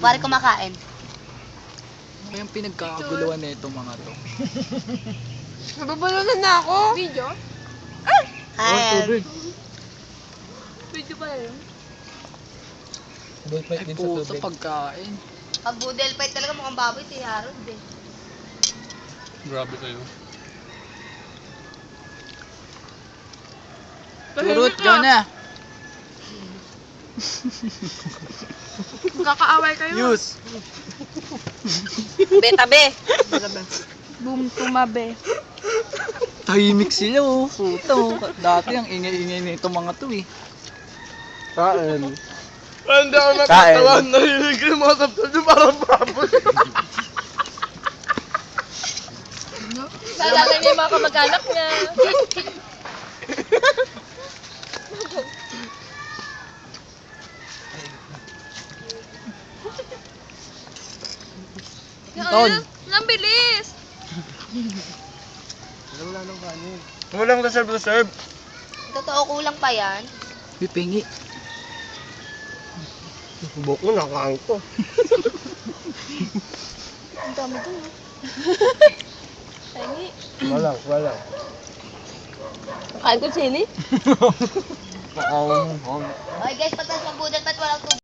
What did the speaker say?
Pare kumakain. Ano yung pinagkakaguluhan na itong mga to? Nababalunan na ako. Video? Ay, Video pala yun. Ay puto, pagkain. pag budel fight talaga mukhang baboy si Harold eh. Grabe kayo. Turut, Jonah. Magkakaaway kayo. Use. Betabe. Boom tumabe. Tahimik sila oh. Puta oh. Dati ang ingay-ingay nito mga to eh. Kain. Hindi ako natatawa. Narinig ko yung mga sabsab yung parang baboy. Naalala niya yung mga kamag-anak niya. Ton. Ang bilis! Walang reserve. Totoo kulang pa yan. Pipingi. Subok mo, nakain ko. Ang dami dun. Tangi. Walang. Kain ko chili. Nakain mo. Okay guys, pagtas mag budel fight walang tubig.